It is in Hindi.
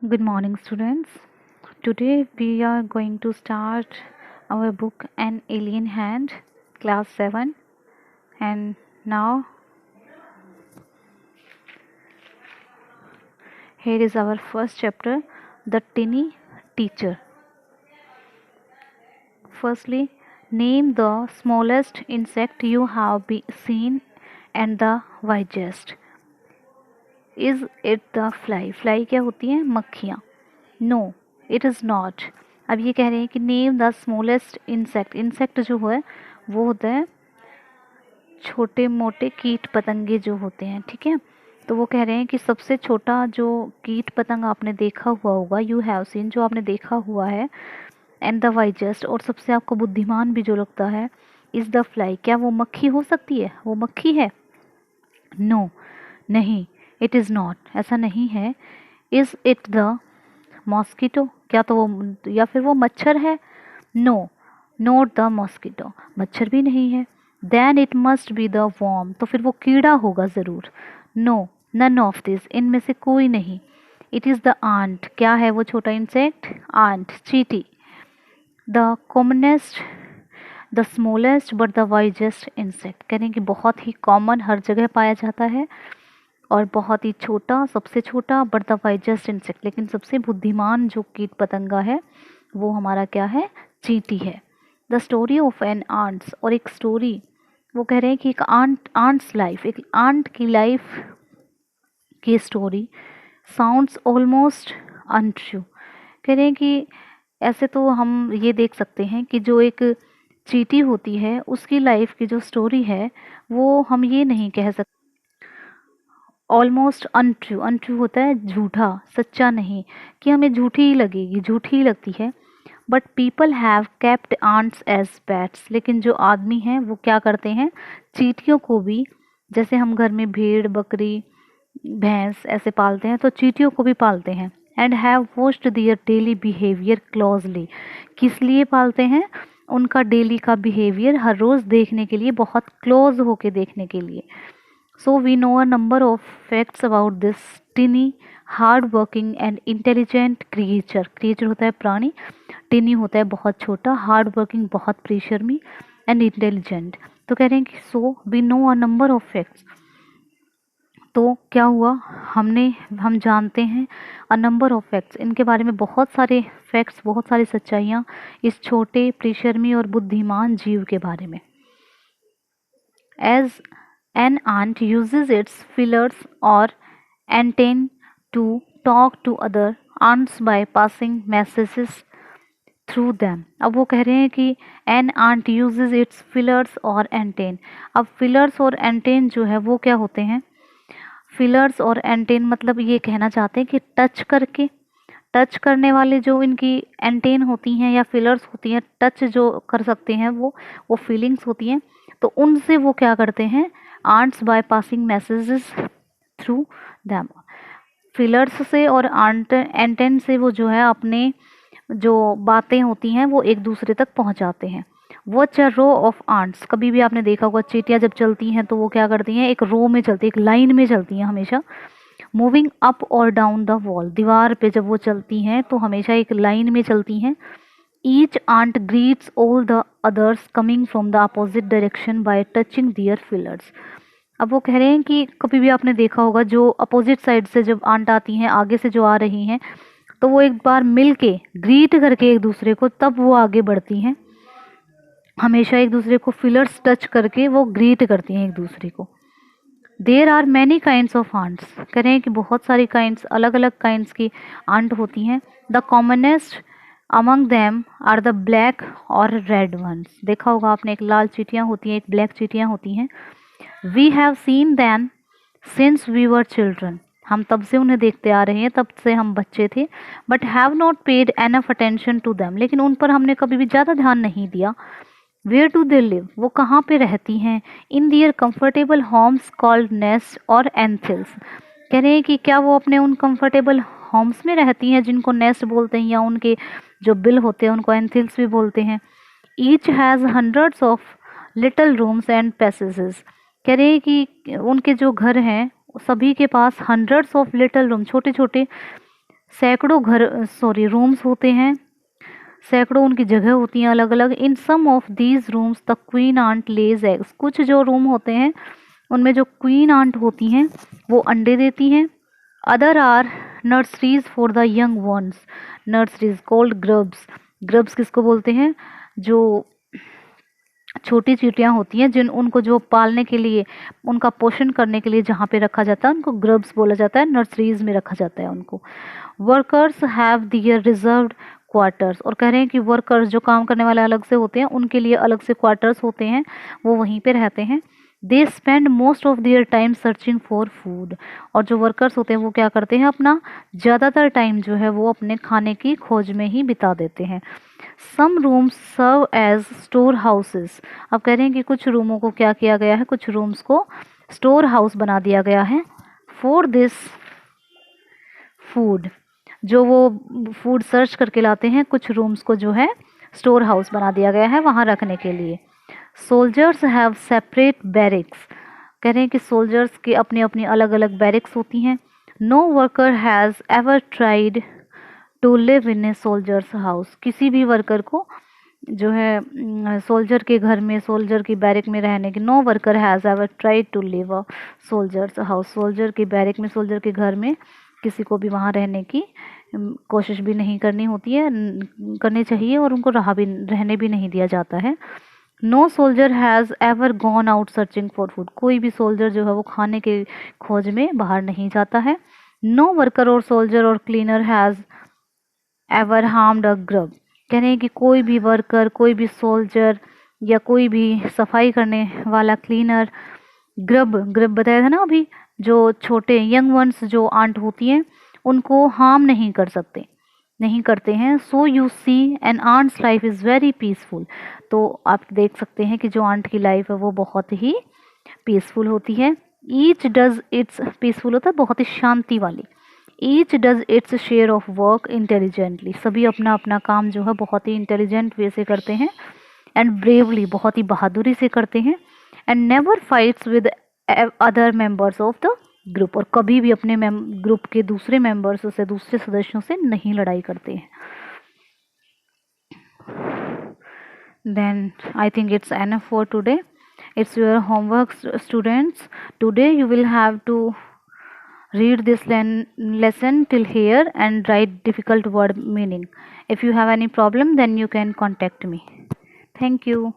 Good morning, students. Today we are going to start our book An Alien Hand, class 7. And now here is our first chapter, The Tinny Teacher. Firstly, name the smallest insect you have seen and the widest. Is it the fly? Fly क्या होती है? मक्खियाँ. No, it is not. अब ये कह रहे हैं कि name the smallest insect. Insect जो है वो होता है छोटे मोटे कीट पतंगे जो होते हैं, ठीक है. तो वो कह रहे हैं कि सबसे छोटा जो कीट पतंग आपने देखा हुआ होगा, यू हैव सीन, जो आपने देखा हुआ है, एंड द वाइजेस्ट, और सबसे आपको बुद्धिमान भी जो लगता है, इज़ द फ्लाई. क्या वो मक्खी हो सकती है? वो मक्खी है? नो, नहीं. इट इज़ नॉट, ऐसा नहीं है. Is it the mosquito? क्या तो वो, या फिर वो मच्छर है? नो, नॉट द मॉस्किटो, मच्छर भी नहीं है. Then it must be the worm, तो फिर वो कीड़ा होगा ज़रूर. नो, नन ऑफ दिस, इनमें से कोई नहीं. It is the ant. क्या है वो छोटा इंसेक्ट? आंट, चींटी. The commonest, the smallest but the wisest insect. कह रहे हैं कि बहुत ही कॉमन, हर जगह पाया जाता है, और बहुत ही छोटा, सबसे छोटा, बट द वाइजेस्ट इंसेक्ट, लेकिन सबसे बुद्धिमान जो कीट पतंगा है वो हमारा क्या है? चींटी है. The story of an ants, और एक स्टोरी, वो कह रहे हैं कि एक आंट्स लाइफ, एक आंट की लाइफ की स्टोरी, साउंड्स ऑलमोस्ट अनट्रू. कह रहे हैं कि ऐसे तो हम ये देख सकते हैं कि जो एक चींटी होती है उसकी लाइफ की जो स्टोरी है वो हम ये नहीं कह सकते. ऑलमोस्ट अनट्रू, अनट्रू होता है झूठा, सच्चा नहीं, कि हमें झूठी ही लगेगी, झूठी ही लगती है. But people have kept ants as pets, लेकिन जो आदमी हैं वो क्या करते हैं? चींटियों को भी, जैसे हम घर में भेड़, बकरी, भैंस ऐसे पालते हैं, तो चींटियों को भी पालते हैं. And have watched their daily behaviour closely. किस लिए पालते हैं? उनका डेली का बिहेवियर हर रोज़ देखने के लिए, बहुत क्लोज होके देखने के लिए. So we know a number of facts about this tiny, hard-working and intelligent creature. Creature होता है प्राणी, tiny होता है बहुत छोटा, hard-working बहुत परिश्रमी, and intelligent. तो कह रहे हैं कि so we know a number of facts. तो क्या हुआ? हम जानते हैं a number of facts, इनके बारे में बहुत सारे facts, बहुत सारी सच्चाइयाँ इस छोटे, परिश्रमी और बुद्धिमान जीव के बारे में. As an ant uses its feelers or antennae to talk to other ants by passing messages through them. अब वो कह रहे हैं कि an ant uses its feelers or antennae. अब feelers और antennae जो है वो क्या होते हैं? feelers और antennae मतलब ये कहना चाहते हैं कि टच करने वाले जो इनकी एंटेन होती हैं या फिलर्स होती हैं, टच जो कर सकते हैं वो फीलिंग्स होती हैं. तो उनसे वो क्या करते हैं? Ants by passing messages through them. Feelers से और एंटेन से वो जो है अपने जो बातें होती हैं वो एक दूसरे तक पहुंचाते हैं. Watch a row of ants. कभी भी आपने देखा होगा चींटियां जब चलती हैं तो वो क्या करती हैं? एक रो में चलती है, एक लाइन में चलती हैं हमेशा. मूविंग अप और डाउन द वॉल, दीवार पे जब वो चलती हैं तो हमेशा एक लाइन में चलती हैं. Each ant greets all the others coming from the opposite direction by touching their feelers. अब वो कह रहे हैं कि कभी भी आपने देखा होगा जो अपोजिट साइड से जब आंट आती हैं, आगे से जो आ रही हैं, तो वो एक बार मिल के ग्रीट करके एक दूसरे को तब वो आगे बढ़ती हैं. हमेशा एक दूसरे को फिलर्स टच करके वो ग्रीट करती हैं एक दूसरे को. There are many kinds of ants. कह रहे हैं कि बहुत सारी काइंड्स, अलग अलग काइंड्स की आंट होती हैं. The commonest among them are the black और रेड वंस. देखा होगा आपने, एक लाल चींटियाँ होती हैं, एक ब्लैक चींटियाँ होती हैं. We have seen them since we were children. हम तब से उन्हें देखते आ रहे हैं, तब से हम बच्चे थे. But have not paid enough attention to them. लेकिन उन पर हमने कभी भी ज़्यादा ध्यान नहीं दिया. Where do they live. वो कहाँ पे रहती हैं? In their comfortable homes called nest और एंथिल्स. कह रहे हैं कि क्या वो अपने उन कंफर्टेबल होम्स में रहती हैं जिनको नेस्ट बोलते हैं, या उनके जो बिल होते हैं उनको एंथिल्स भी बोलते हैं. Each has hundreds of little rooms and passages. कह रहे हैं कि उनके जो घर हैं सभी के पास हंड्रेड्स ऑफ लिटिल रूम, छोटे छोटे सैकड़ों रूम्स होते हैं, सैकड़ों उनकी जगह होती हैं अलग अलग। In some of these rooms the queen ant lays eggs, कुछ जो रूम होते हैं उनमें जो क्वीन आंट होती हैं वो अंडे देती हैं। Other are nurseries for the young ones, nurseries called grubs, grubs किसको बोलते हैं, जो छोटी चींटियां होती हैं जिन उनको जो पालने के लिए, उनका पोषण करने के लिए जहाँ पे रखा जाता है उनको ग्रब्स बोला जाता है, नर्सरीज में रखा जाता है उनको। Workers have their reserved quarters, और कह रहे हैं कि वर्कर्स जो काम करने वाले अलग से होते हैं उनके लिए अलग से क्वार्टर्स होते हैं, वो वहीं पे रहते हैं। They spend most of their time searching for food, और जो वर्कर्स होते हैं वो क्या करते हैं, अपना ज़्यादातर टाइम जो है वो अपने खाने की खोज में ही बिता देते हैं। Some rooms serve as store houses, अब कह रहे हैं कि कुछ रूमों को क्या किया गया है, कुछ रूम्स को स्टोर हाउस बना दिया गया है। फॉर दिस फूड, जो वो फूड सर्च करके लाते हैं, कुछ रूम्स को जो है स्टोर हाउस बना दिया गया है वहाँ रखने के लिए। सोल्जर्स हैव सेपरेट बैरिक्स, कह रहे हैं कि सोल्जर्स की अपनी अपनी अलग अलग बैरिक्स होती हैं। No worker has ever tried to live in a soldier's house, किसी भी वर्कर को जो है सोल्जर के घर में, सोल्जर की बैरिक में रहने की, no worker has ever tried to live a soldier's house, soldier की बैरिक में, सोल्जर के घर में किसी को भी वहाँ रहने की कोशिश भी नहीं करनी होती है, करनी चाहिए, और उनको रहने भी नहीं दिया जाता है। No soldier has ever gone out searching for food, कोई भी सोल्जर जो है वो खाने के खोज में बाहर नहीं जाता है। नो वर्कर और सोल्जर और cleaner has ever harmed a grub, कह रहे हैं कि कोई भी वर्कर, कोई भी सोल्जर या कोई भी सफाई करने वाला, क्लीनर, ग्रब, ग्रब बताया था ना अभी, जो छोटे यंग वंस जो आंट होती हैं उनको हार्म नहीं कर सकते, नहीं करते हैं। So you see an ant's life is very peaceful, तो आप देख सकते हैं कि जो आंट की लाइफ है वो बहुत ही पीसफुल होती है। ईच डज इट्स, पीसफुल होता है बहुत ही शांति वाली। Each does its share of work intelligently, सभी अपना अपना काम जो है बहुत ही इंटेलिजेंट वे से करते हैं। एंड ब्रेवली, बहुत ही बहादुरी से करते हैं। And never fights with other members of the group, और कभी भी अपने ग्रुप के दूसरे मेंबर्स से, दूसरे सदस्यों से नहीं लड़ाई करते हैं। Then I think it's enough for today. It's your homework, students. Today you will have to read this lesson till here and write difficult word meaning. If you have any problem, then you can contact me. Thank you.